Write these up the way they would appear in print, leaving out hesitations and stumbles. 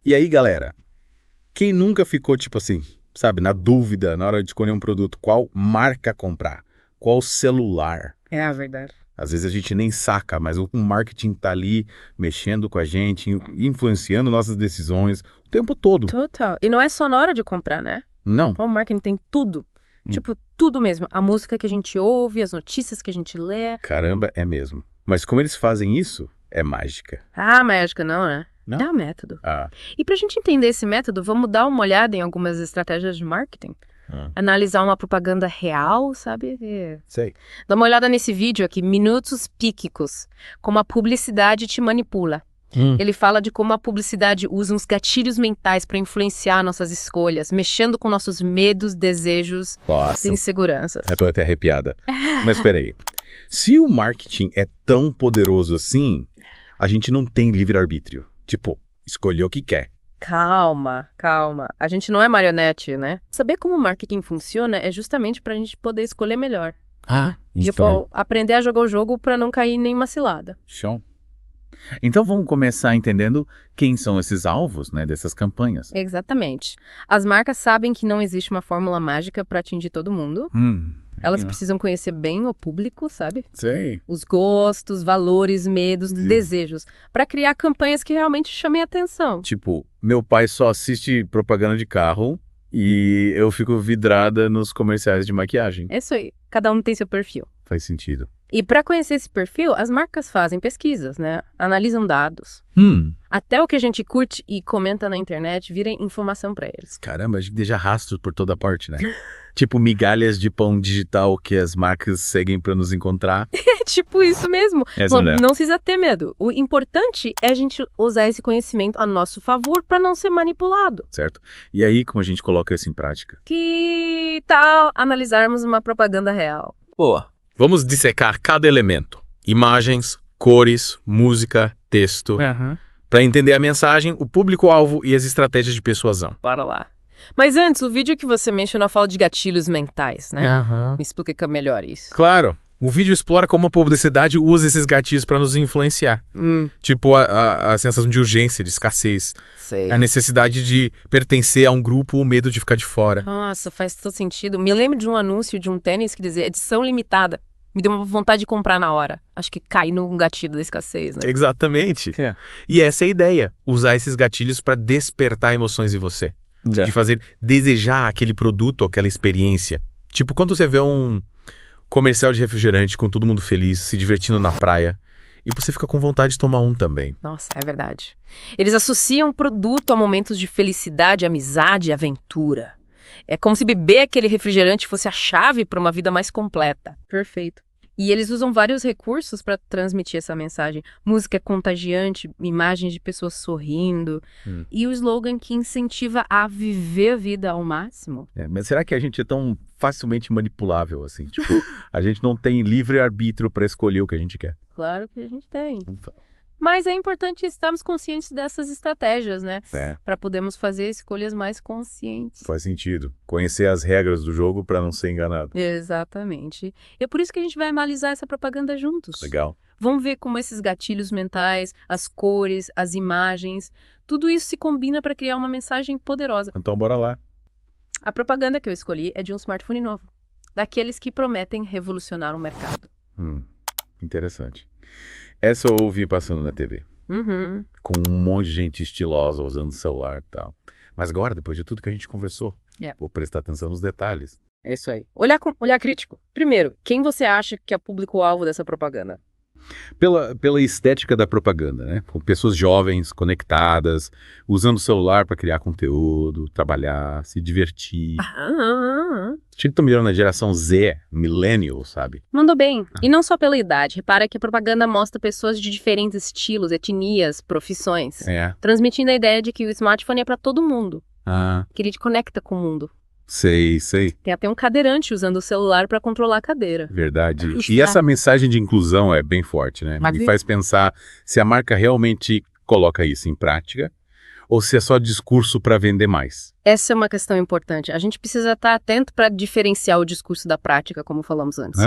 E aí, galera, quem nunca ficou, tipo assim, sabe, na dúvida na hora de escolher um produto, qual marca comprar, qual celular? É a verdade. Às vezes a gente nem saca, mas o marketing tá ali mexendo com a gente, influenciando nossas decisões o tempo todo. Total. E não é só na hora de comprar, né? Não. O marketing tem tudo. Tipo, tudo mesmo. A música que a gente ouve, as notícias que a gente lê. Caramba, é mesmo. Mas como eles fazem isso, é mágica. Ah, mágica não, né? Não? É o método. Ah, E pra gente entender esse método, vamos dar uma olhada em algumas estratégias de marketing. Analisar uma propaganda real, sabe? sei. Dá uma olhada nesse vídeo aqui, Minutos Píquicos, como a publicidade te manipula. Ele fala de como a publicidade usa uns gatilhos mentais para influenciar nossas escolhas, mexendo com nossos medos, desejos Nossa, e inseguranças. eu tô até arrepiada. Mas peraí, se o marketing é tão poderoso assim, a gente não tem livre-arbítrio. Tipo, escolher o que quer. Calma, calma. A gente não é marionete, né? Saber como o marketing funciona é justamente pra gente poder escolher melhor. Tipo, aprender a jogar o jogo pra não cair em nenhuma cilada. Show. Então vamos começar entendendo quem são esses alvos, né, dessas campanhas. Exatamente. As marcas sabem que não existe uma fórmula mágica pra atingir todo mundo. Elas precisam conhecer bem o público, sabe? Sei. Os gostos, valores, medos, desejos, pra criar campanhas que realmente chamem a atenção. Tipo, meu pai só assiste propaganda de carro e eu fico vidrada nos comerciais de maquiagem. É isso aí. Cada um tem seu perfil. Faz sentido. E para conhecer esse perfil, as marcas fazem pesquisas, né? Analisam dados. Até o que a gente curte e comenta na internet vira informação para eles. Caramba, a gente deixa rastros por toda parte, né? Tipo migalhas de pão digital que as marcas seguem para nos encontrar. É tipo isso mesmo. Essa não é. Não precisa ter medo. O importante é a gente usar esse conhecimento a nosso favor para não ser manipulado. Certo. E aí, como a gente coloca isso em prática? Que tal analisarmos uma propaganda real? Boa. Vamos dissecar cada elemento. Imagens, cores, música, texto. Para entender a mensagem, o público-alvo e as estratégias de persuasão. Bora lá. Mas antes, o vídeo que você mencionou fala de gatilhos mentais, né? Me explica melhor isso. Claro. O vídeo explora como a publicidade usa esses gatilhos para nos influenciar. Tipo a sensação de urgência, de escassez. Sei. A necessidade de pertencer a um grupo, o medo de ficar de fora. Nossa, faz todo sentido. Me lembro de um anúncio de um tênis que dizia edição limitada. Me deu uma vontade de comprar na hora. Acho que cai no gatilho da escassez, né? Exatamente. E essa é a ideia. Usar esses gatilhos para despertar emoções em você. De fazer desejar aquele produto, aquela experiência. Tipo, quando você vê um comercial de refrigerante com todo mundo feliz, se divertindo na praia, e você fica com vontade de tomar um também. Nossa, é verdade. Eles associam o produto a momentos de felicidade, amizade e aventura. É como se beber aquele refrigerante fosse a chave para uma vida mais completa. Perfeito. E eles usam vários recursos para transmitir essa mensagem. Música contagiante, imagens de pessoas sorrindo. E o slogan que incentiva a viver a vida ao máximo. Mas será que a gente é tão facilmente manipulável assim? Tipo, a gente não tem livre-arbítrio para escolher o que a gente quer. Claro que a gente tem. Mas é importante estarmos conscientes dessas estratégias, né? Para podermos fazer escolhas mais conscientes. Faz sentido. Conhecer as regras do jogo para não ser enganado. Exatamente. E é por isso que a gente vai analisar essa propaganda juntos. Legal. Vamos ver como esses gatilhos mentais, as cores, as imagens, tudo isso se combina para criar uma mensagem poderosa. Então bora lá. A propaganda que eu escolhi é de um smartphone novo, daqueles que prometem revolucionar o mercado. Interessante. Essa eu ouvi passando na TV. Com um monte de gente estilosa usando celular e tal. Mas agora, depois de tudo que a gente conversou, vou prestar atenção nos detalhes. É isso aí. Olhar crítico. Primeiro, quem você acha que é público-alvo dessa propaganda? Pela estética da propaganda, né? Com pessoas jovens, conectadas, usando o celular para criar conteúdo, trabalhar, se divertir. Tinha que estar mirando na geração Z, millennial, sabe? Mandou bem. E não só pela idade. Repara que a propaganda mostra pessoas de diferentes estilos, etnias, profissões. Transmitindo a ideia de que o smartphone é para todo mundo. Que ele te conecta com o mundo. Sei. Tem até um cadeirante usando o celular para controlar a cadeira. Verdade. E essa mensagem de inclusão é bem forte, né? Me faz pensar se a marca realmente coloca isso em prática ou se é só discurso para vender mais. Essa é uma questão importante. A gente precisa estar atento para diferenciar o discurso da prática, como falamos antes.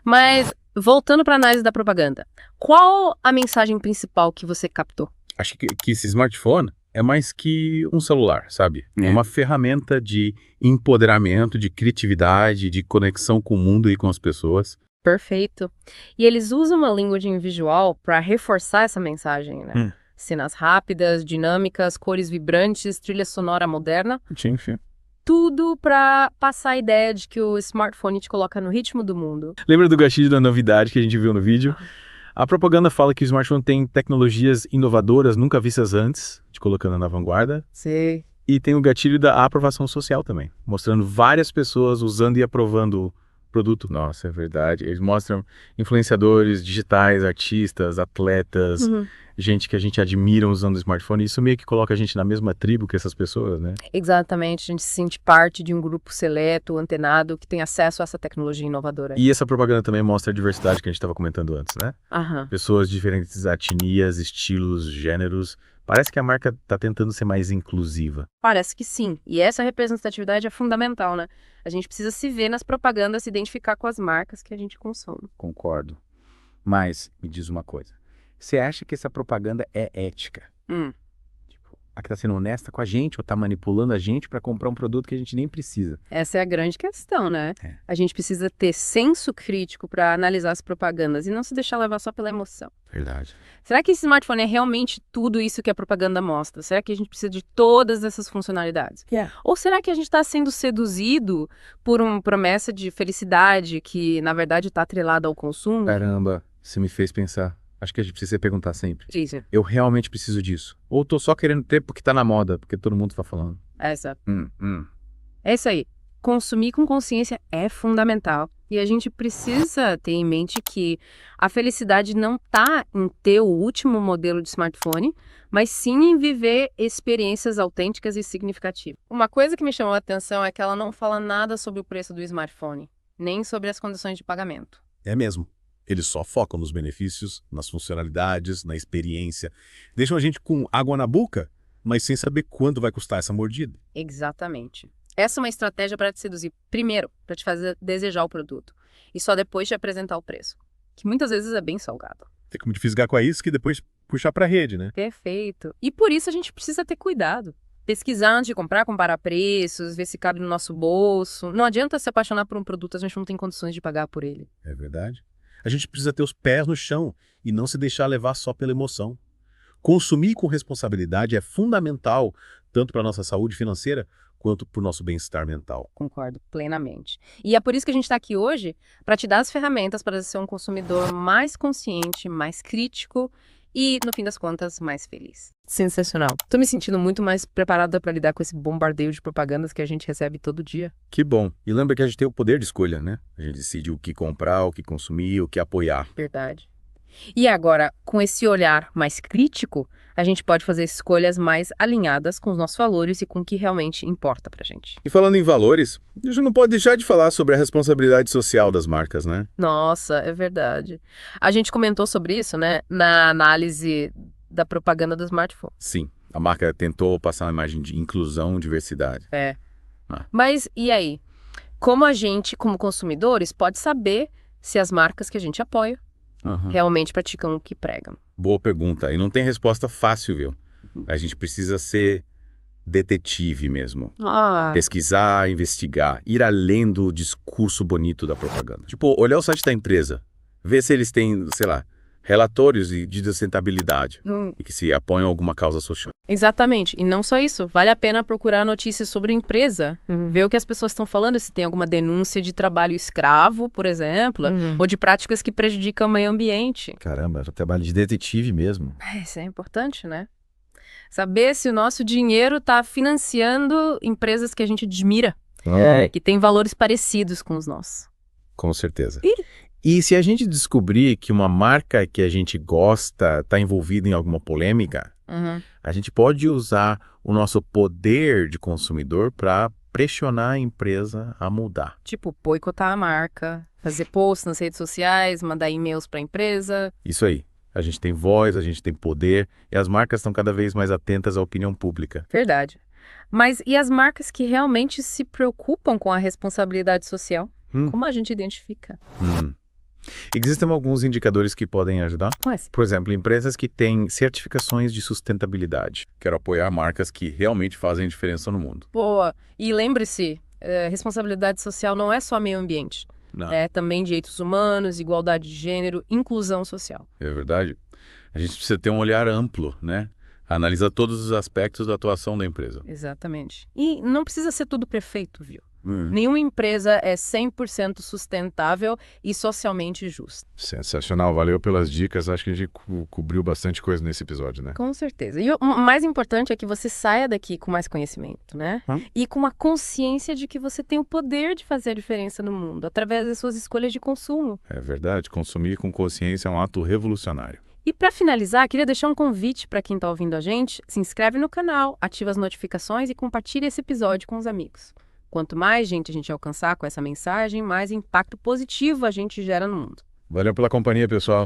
Mas, voltando para a análise da propaganda, qual a mensagem principal que você captou? Acho que esse smartphone é mais que um celular, sabe? É uma ferramenta de empoderamento, de criatividade, de conexão com o mundo e com as pessoas. Perfeito. E eles usam uma linguagem visual para reforçar essa mensagem, né? Cenas rápidas, dinâmicas, cores vibrantes, trilha sonora moderna. Sim. Tudo para passar a ideia de que o smartphone te coloca no ritmo do mundo. Lembra do gatilho da novidade que a gente viu no vídeo? A propaganda fala que o smartphone tem tecnologias inovadoras nunca vistas antes, te colocando na vanguarda. Sim. E tem o gatilho da aprovação social também, mostrando várias pessoas usando e aprovando o produto. Nossa, é verdade. Eles mostram influenciadores digitais, artistas, atletas, gente que a gente admira usando o smartphone. Isso meio que coloca a gente na mesma tribo que essas pessoas, né? Exatamente. A gente se sente parte de um grupo seleto, antenado, que tem acesso a essa tecnologia inovadora. E essa propaganda também mostra a diversidade que a gente estava comentando antes, né? Pessoas de diferentes etnias, estilos, gêneros. Parece que a marca está tentando ser mais inclusiva. Parece que sim. E essa representatividade é fundamental, né? A gente precisa se ver nas propagandas, se identificar com as marcas que a gente consome. Concordo. Mas, me diz uma coisa. Você acha que essa propaganda é ética? Tipo, a que está sendo honesta com a gente ou está manipulando a gente para comprar um produto que a gente nem precisa? Essa é a grande questão, né? A gente precisa ter senso crítico para analisar as propagandas e não se deixar levar só pela emoção. Verdade. Será que esse smartphone é realmente tudo isso que a propaganda mostra? Será que a gente precisa de todas essas funcionalidades? Ou será que a gente está sendo seduzido por uma promessa de felicidade que, na verdade, está atrelada ao consumo? Caramba, você me fez pensar. Acho que a gente precisa se perguntar sempre. Sim. Eu realmente preciso disso? Ou tô só querendo ter porque tá na moda, porque todo mundo tá falando? Exato. É isso aí. Consumir com consciência é fundamental. E a gente precisa ter em mente que a felicidade não está em ter o último modelo de smartphone, mas sim em viver experiências autênticas e significativas. Uma coisa que me chamou a atenção é que ela não fala nada sobre o preço do smartphone, nem sobre as condições de pagamento. É mesmo. Eles só focam nos benefícios, nas funcionalidades, na experiência. Deixam a gente com água na boca, mas sem saber quanto vai custar essa mordida. Exatamente. Essa é uma estratégia para te seduzir. Primeiro, para te fazer desejar o produto. E só depois te apresentar o preço. Que muitas vezes é bem salgado. Tem como de fisgar com a isca e depois puxar pra rede, né? Perfeito. E por isso a gente precisa ter cuidado. Pesquisar antes de comprar, comparar preços, ver se cabe no nosso bolso. Não adianta se apaixonar por um produto, a gente não tem condições de pagar por ele. É verdade. A gente precisa ter os pés no chão e não se deixar levar só pela emoção. Consumir com responsabilidade é fundamental, tanto para a nossa saúde financeira, quanto para o nosso bem-estar mental. Concordo plenamente. E é por isso que a gente está aqui hoje, para te dar as ferramentas para ser um consumidor mais consciente, mais crítico e, no fim das contas, mais feliz. Sensacional. Tô me sentindo muito mais preparada para lidar com esse bombardeio de propagandas que a gente recebe todo dia. Que bom. E lembra que a gente tem o poder de escolha, né? A gente decide o que comprar, o que consumir, o que apoiar. Verdade. E agora, com esse olhar mais crítico, a gente pode fazer escolhas mais alinhadas com os nossos valores e com o que realmente importa pra gente. E falando em valores, a gente não pode deixar de falar sobre a responsabilidade social das marcas, né? Nossa, é verdade. A gente comentou sobre isso, né, na análise da propaganda do smartphone. Sim, a marca tentou passar uma imagem de inclusão, diversidade. Mas e aí? Como a gente, como consumidores, pode saber se as marcas que a gente apoia realmente praticam o que pregam? Boa pergunta. E não tem resposta fácil, viu? A gente precisa ser detetive mesmo. Pesquisar, investigar, ir além do discurso bonito da propaganda. Tipo, olhar o site da empresa, ver se eles têm, sei lá, relatórios de sustentabilidade e que se apoiam a alguma causa social. Exatamente. E não só isso. Vale a pena procurar notícias sobre a empresa. Ver o que as pessoas estão falando, se tem alguma denúncia de trabalho escravo, por exemplo, ou de práticas que prejudicam o meio ambiente. Caramba, é um trabalho de detetive mesmo. Isso é importante, né? Saber se o nosso dinheiro está financiando empresas que a gente admira, que têm valores parecidos com os nossos. Com certeza. E se a gente descobrir que uma marca que a gente gosta está envolvida em alguma polêmica, a gente pode usar o nosso poder de consumidor para pressionar a empresa a mudar. Tipo, boicotar a marca, fazer posts nas redes sociais, mandar e-mails para a empresa. Isso aí. A gente tem voz, a gente tem poder e as marcas estão cada vez mais atentas à opinião pública. Verdade. Mas e as marcas que realmente se preocupam com a responsabilidade social? Como a gente identifica? Existem alguns indicadores que podem ajudar? Mas, Por exemplo, empresas que têm certificações de sustentabilidade. Quero apoiar marcas que realmente fazem diferença no mundo. boa. E lembre-se, responsabilidade social não é só meio ambiente. Não. É também direitos humanos, igualdade de gênero, inclusão social. É verdade? A gente precisa ter um olhar amplo, né? Analisar todos os aspectos da atuação da empresa. Exatamente. E não precisa ser tudo perfeito, viu? Nenhuma empresa é 100% sustentável e socialmente justa. Sensacional, valeu pelas dicas. Acho que a gente cobriu bastante coisa nesse episódio, né? Com certeza. E o mais importante é que você saia daqui com mais conhecimento, né? E com uma consciência de que você tem o poder de fazer a diferença no mundo, através das suas escolhas de consumo. É verdade, consumir com consciência é um ato revolucionário. E para finalizar, queria deixar um convite para quem está ouvindo a gente. Se inscreve no canal, ativa as notificações e compartilha esse episódio com os amigos. Quanto mais gente a gente alcançar com essa mensagem, mais impacto positivo a gente gera no mundo. Valeu pela companhia, pessoal.